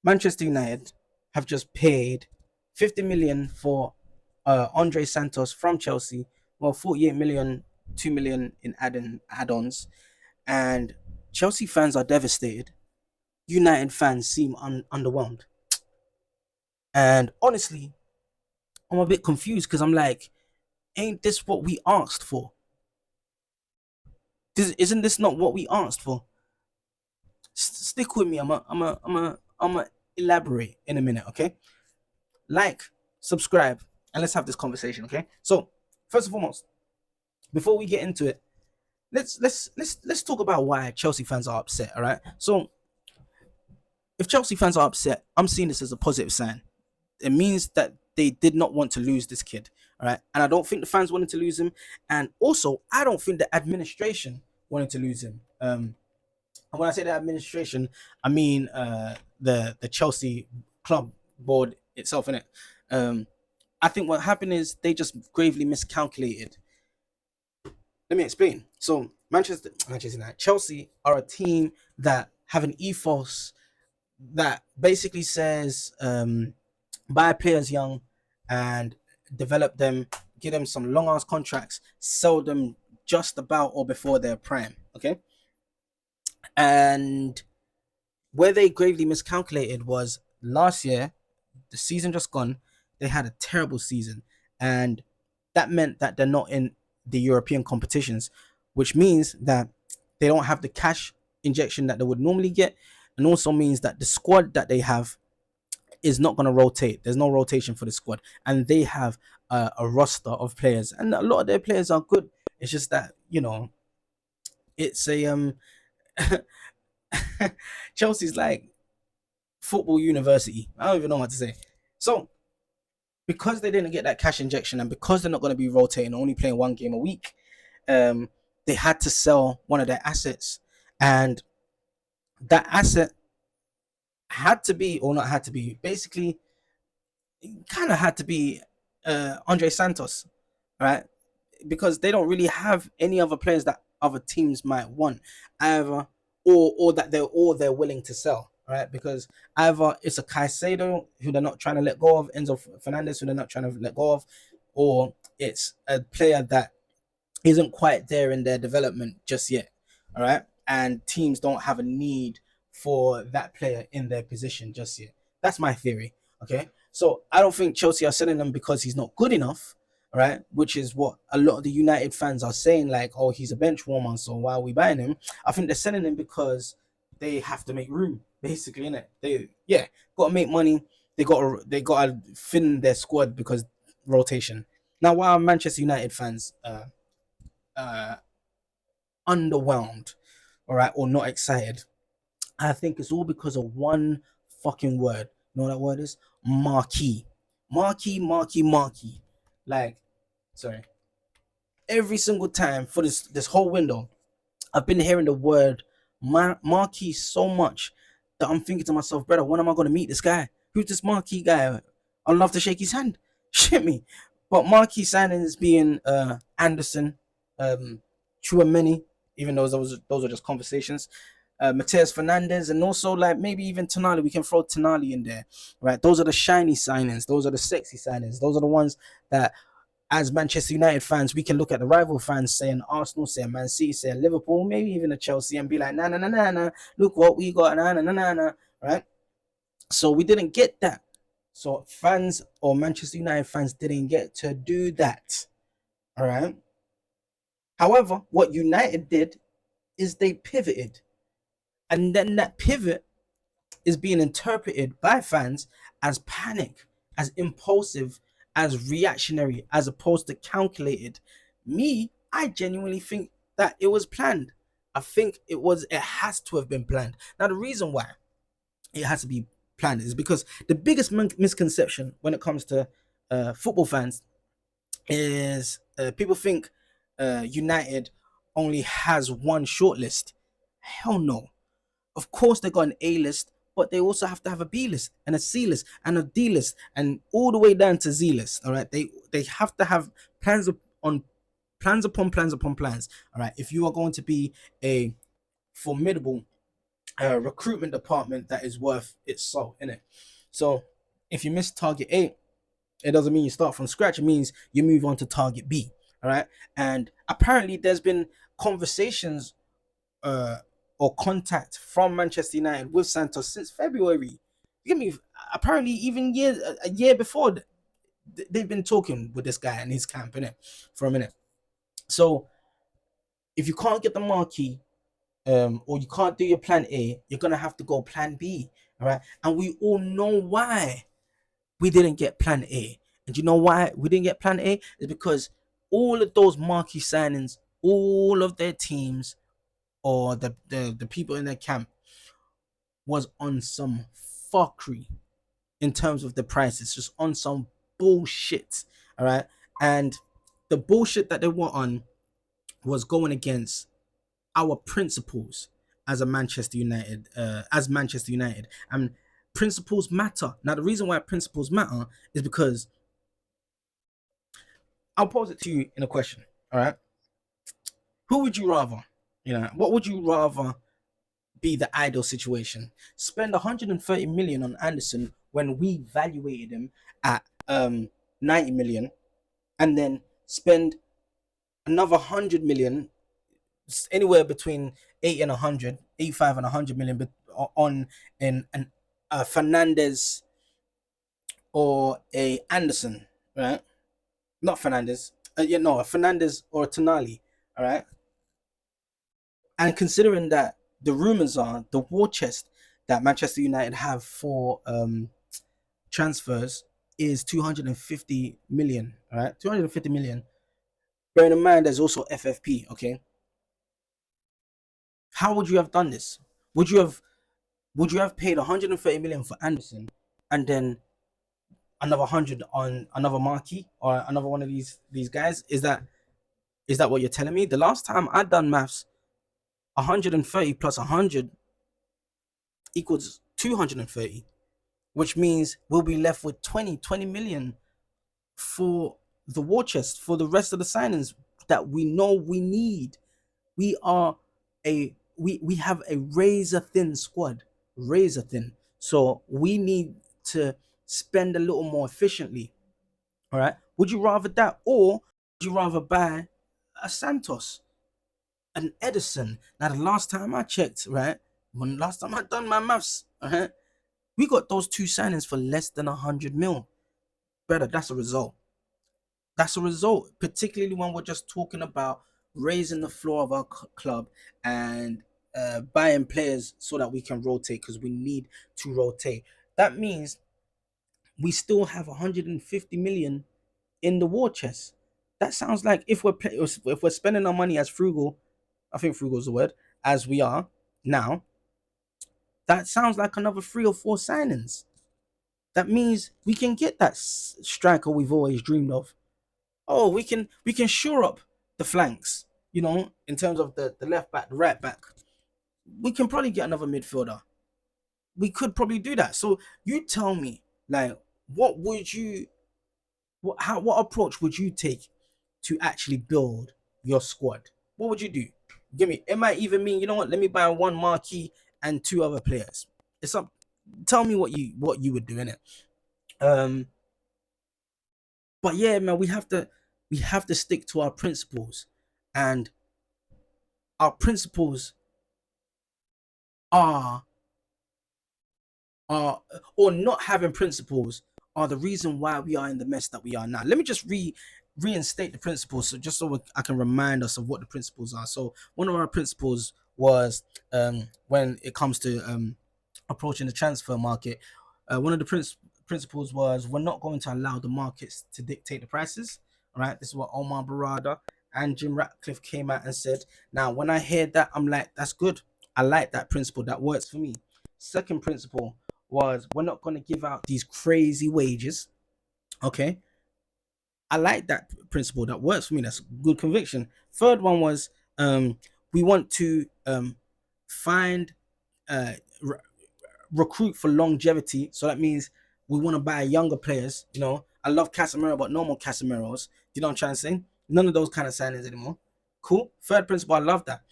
Manchester United have just paid 50 million for Andrey Santos from Chelsea. Well, 48 million, 2 million in add-ons, and Chelsea fans are devastated. United fans seem underwhelmed, and honestly, I'm a bit confused because I'm like, ain't this what we asked for? Isn't this not what we asked for? Stick with me. I'm a elaborate in a minute, okay? Like, subscribe, and let's have this conversation, okay? So, first and foremost, before we get into it, let's talk about why Chelsea fans are upset. All right. So, if Chelsea fans are upset, I'm seeing this as a positive sign. It means that they did not want to lose this kid. All right. And I don't think the fans wanted to lose him. And also, I don't think the administration wanted to lose him. And when I say the administration, I mean the Chelsea club board itself, innit? Um, I think what happened is they just gravely miscalculated. Let me explain. So Manchester United, Chelsea are a team that have an ethos that basically says buy players young and develop them, give them some long ass contracts, sell them just about or before their prime. Okay, and where they gravely miscalculated was last year, the season just gone, they had a terrible season, and that meant that they're not in the European competitions, which means that they don't have the cash injection that they would normally get, and also means that the squad that they have is not going to rotate. There's no rotation for the squad, and they have a roster of players, and a lot of their players are good. It's just that it's a Chelsea's like football university. I don't even know what to say. So because they didn't get that cash injection, and because they're not going to be rotating, only playing one game a week, um, they had to sell one of their assets, and that asset had to be, or not had to be, basically, kind of had to be Andrey Santos, right? Because they don't really have any other players that other teams might want, either or they're willing to sell, right? Because either it's a Caicedo who they're not trying to let go of, Enzo Fernandez who they're not trying to let go of, or it's a player that isn't quite there in their development just yet. All right. And teams don't have a need for that player in their position just yet. That's my theory. Okay. So I don't think Chelsea are selling him because he's not good enough. All right. Which is what a lot of the United fans are saying, like, oh, he's a bench warmer. So why are we buying him? I think they're selling him because they have to make room, basically, innit? Yeah, got to make money. They got to thin their squad because rotation. Now, while Manchester United fans uh, underwhelmed, all right, or not excited, I think it's all because of one fucking word. You know what that word is? Marquee. Marquee. Like, sorry. Every single time for this whole window, I've been hearing the word marquee so much that I'm thinking to myself, brother, when am I gonna meet this guy? Who's this marquee guy? I'd love to shake his hand. Shit me. But marquee signings being Anderson, Chouameni, even though those are just conversations. Mateus Fernandez, and also like maybe even Tonali. We can throw Tonali in there, right? Those are the shiny signings. Those are the sexy signings. Those are the ones that, as Manchester United fans, we can look at the rival fans saying Arsenal, saying Man City, saying Liverpool, maybe even a Chelsea, and be like, nah, nah, nah, nah, nah. Look what we got, nah, nah, nah, nah, nah, right? So we didn't get that. So fans or Manchester United fans didn't get to do that. All right. However, what United did is they pivoted. And then that pivot is being interpreted by fans as panic, as impulsive, as reactionary, as opposed to calculated. Me, I genuinely think that it was planned. I think it has to have been planned. Now, the reason why it has to be planned is because the biggest misconception when it comes to football fans is people think United only has one shortlist. Hell no. Of course, they got an A list, but they also have to have a B list and a C list and a D list and all the way down to Z list. All right, they have to have on plans upon plans upon plans. All right, if you are going to be a formidable recruitment department that is worth its salt, innit? So if you miss target A, it doesn't mean you start from scratch. It means you move on to target B. All right. And apparently there's been conversations uh or contact from Manchester United with Santos since February. You get me? Apparently even a year before, they've been talking with this guy and his camp, innit, for a minute. So if you can't get the marquee, or you can't do your plan A, you're gonna have to go plan B. All right. And we all know why we didn't get plan A. And you know why we didn't get plan A? Is because all of those marquee signings, all of their teams or the people in their camp was on some fuckery in terms of the prices, just on some bullshit. All right. And the bullshit that they were on was going against our principles as Manchester United. And principles matter. Now, the reason why principles matter is because I'll pose it to you in a question. All right. Who would you rather? What would you rather be the ideal situation? Spend 130 million on Anderson when we valuated him at 90 million, and then spend another 100 million, anywhere between 80 and 100, 85 and 100 million on an Fernandez or a Anderson, right? Not Fernandez. A Fernandez or a Tonali, all right? And considering that the rumors are the war chest that Manchester United have for transfers is 250 million, all right? 250 million. Bearing in mind, there's also FFP, okay? How would you have done this? Would you have paid 130 million for Anderson and then another 100 on another marquee or another one of these guys? Is that what you're telling me? The last time I done maths, 130 plus 100 equals 230, which means we'll be left with 20 million for the war chest, for the rest of the signings that we know we need. We have a razor thin squad, razor thin. So we need to spend a little more efficiently. All right. Would you rather that, or would you rather buy a Santos, an Edison? Now, the last time I checked, right, when last time I done my maths, right, we got those two signings for less than 100 mil. Brother, that's a result. That's a result, particularly when we're just talking about raising the floor of our club and buying players so that we can rotate, because we need to rotate. That means we still have 150 million in the war chest. That sounds like if we're spending our money as frugal, I think frugal is the word, as we are now, that sounds like another 3 or 4 signings. That means we can get that striker we've always dreamed of. Oh, we can shore up the flanks, in terms of the left back, the right back. We can probably get another midfielder. We could probably do that. So you tell me, like, what approach would you take to actually build your squad? What would you do? Give me. It might even mean, you know what? Let me buy one marquee and 2 other players. It's up. Tell me what you would do in it. But yeah, man, we have to stick to our principles, and our principles are or not having principles are the reason why we are in the mess that we are now. Let me just reinstate the principles, so I can remind us of what the principles are. So one of our principles was, when it comes to approaching the transfer market, one of the principles was, we're not going to allow the markets to dictate the prices. All right, this is what Omar Barada and Jim Ratcliffe came out and said. Now, when I heard that, I'm like, that's good. I like that principle. That works for me. Second principle was, we're not going to give out these crazy wages. Okay, I like that principle. That works for me. That's good conviction. Third one was, we want to find recruit for longevity. So that means we want to buy younger players. I love Casemiro, but no more Casemiros. You know what I'm trying to say? None of those kind of signings anymore. Cool. Third principle, I love that.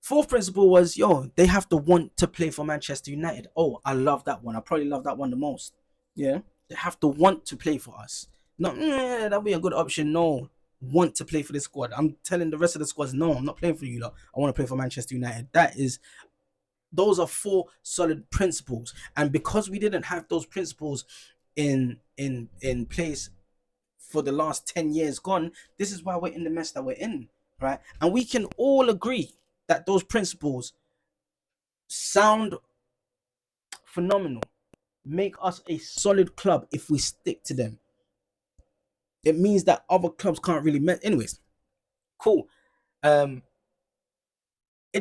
Fourth principle was, they have to want to play for Manchester United. Oh, I love that one. I probably love that one the most. Yeah, they have to want to play for us. Not, that'll be a good option. No, want to play for this squad. I'm telling the rest of the squads, no, I'm not playing for you lot. I want to play for Manchester United. Those are four solid principles. And because we didn't have those principles in place for the last 10 years gone, this is why we're in the mess that we're in, right? And we can all agree that those principles sound phenomenal, make us a solid club if we stick to them. It means that other clubs can't really anyways, cool. It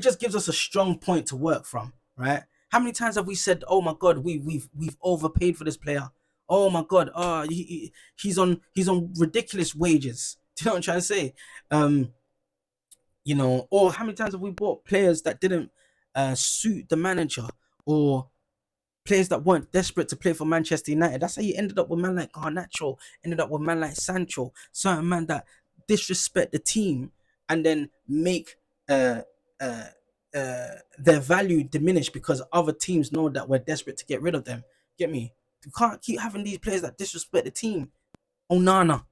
just gives us a strong point to work from, right? How many times have we said, "Oh my God, we've overpaid for this player. Oh my God, he's on ridiculous wages." Do you know what I'm trying to say? Or how many times have we bought players that didn't suit the manager, or players that weren't desperate to play for Manchester United? That's how you ended up with man like Garnacho, ended up with man like Sancho, certain man that disrespect the team and then make uh, their value diminish because other teams know that we're desperate to get rid of them. Get me? You can't keep having these players that disrespect the team. Onana.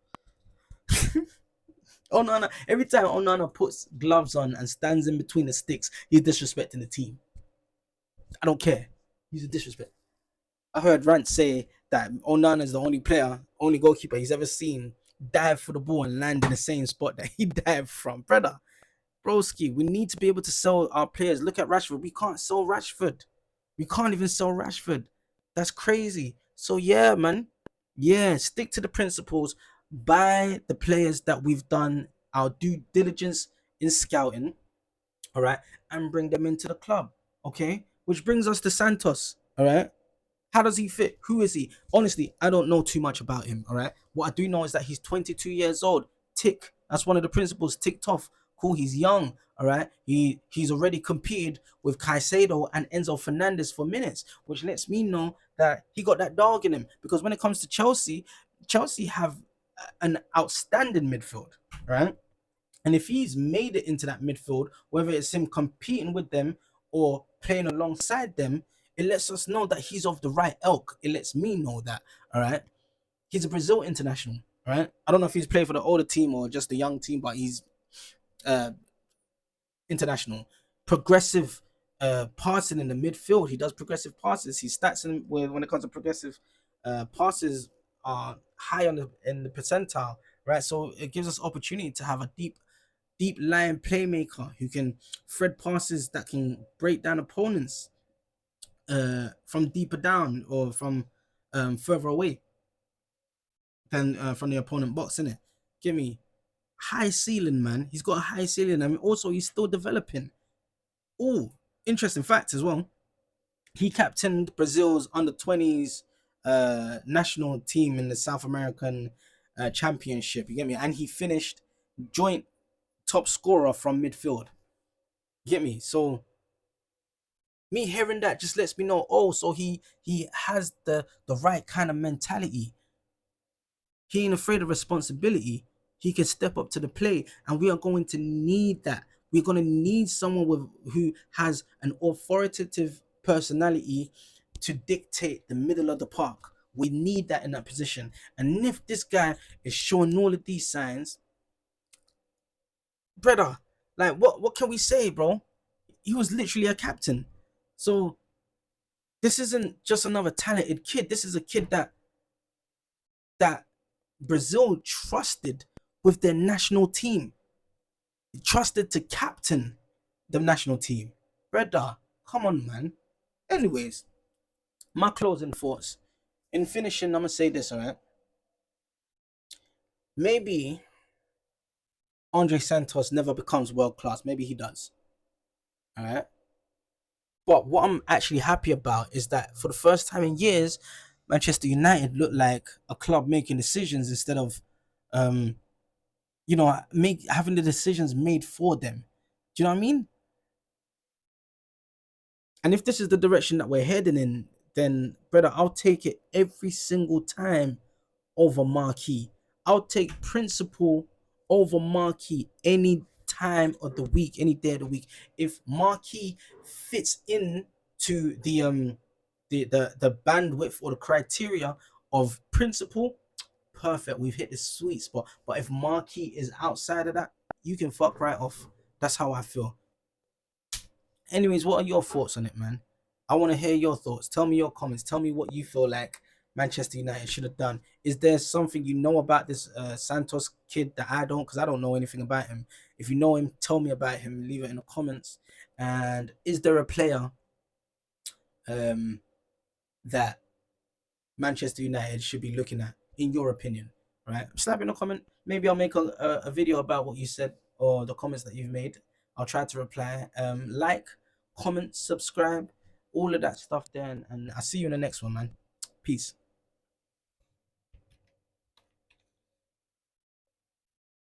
Onana. Every time Onana puts gloves on and stands in between the sticks, he's disrespecting the team. I don't care. He's a disrespect. I heard Rant say that Onana is the only goalkeeper he's ever seen dive for the ball and land in the same spot that he dived from. Brother, broski, we need to be able to sell our players. Look at Rashford. We can't sell Rashford. We can't even sell Rashford. That's crazy. So yeah, man. Yeah, stick to the principles. Buy the players that we've done our due diligence in scouting, all right, and bring them into the club. Okay? Which brings us to Santos. All right. How does he fit? Who is he? Honestly, I don't know too much about him. All right. What I do know is that he's 22 years old. Tick. That's one of the principles. Ticked off. Cool. He's young. All right. He's already competed with Caicedo and Enzo Fernandez for minutes, which lets me know that he got that dog in him. Because when it comes to Chelsea, Chelsea have an outstanding midfield, right? And if he's made it into that midfield, whether it's him competing with them or playing alongside them, it lets us know that he's of the right ilk. It lets me know that, all right? He's a Brazil international, all right? I don't know if he's played for the older team or just the young team, but he's uh, international. Progressive passing in the midfield. He does progressive passes. His stats when it comes to progressive passes are high in the percentile, right? So it gives us opportunity to have a deep line playmaker who can thread passes that can break down opponents from deeper down or from further away than from the opponent box, innit? Give me high ceiling, man. He's got a high ceiling. I mean, also he's still developing. Oh, interesting fact as well. He captained Brazil's under 20s national team in the South American championship. You get me? And he finished joint top scorer from midfield. You get me? So me hearing that just lets me know, so he has the right kind of mentality. He ain't afraid of responsibility. He can step up to the plate, and we are going to need that. We're going to need someone who has an authoritative personality to dictate the middle of the park. We need that in that position. And if this guy is showing all of these signs, brother, like what can we say, bro? He was literally a captain. So this isn't just another talented kid. This is a kid that Brazil trusted with their national team. Trusted to captain the national team. Brother, come on, man. Anyways, my closing thoughts. In finishing, I'm gonna say this, alright? Maybe Andrey Santos never becomes world class. Maybe he does. Alright? But what I'm actually happy about is that for the first time in years, Manchester United look like a club making decisions instead of having the decisions made for them. Do you know what I mean? And if this is the direction that we're heading in, then brother, I'll take it every single time over marquee. I'll take principle over marquee any time of the week, any day of the week. If Marquee fits in to the bandwidth or the criteria of principle, perfect. We've hit the sweet spot. But if Marquee is outside of that, you can fuck right off. That's how I feel. Anyways, what are your thoughts on it, man? I want to hear your thoughts. Tell me your comments. Tell me what you feel like Manchester United should have done. Is there something you know about this Santos kid that I don't? Because I don't know anything about him. If you know him, tell me about him. Leave it in the comments. And is there a player um, that Manchester United should be looking at, in your opinion? Right? Slap in a comment. Maybe I'll make a video about what you said or the comments that you've made. I'll try to reply. Like, comment, subscribe, all of that stuff there. And I'll see you in the next one, man. Peace.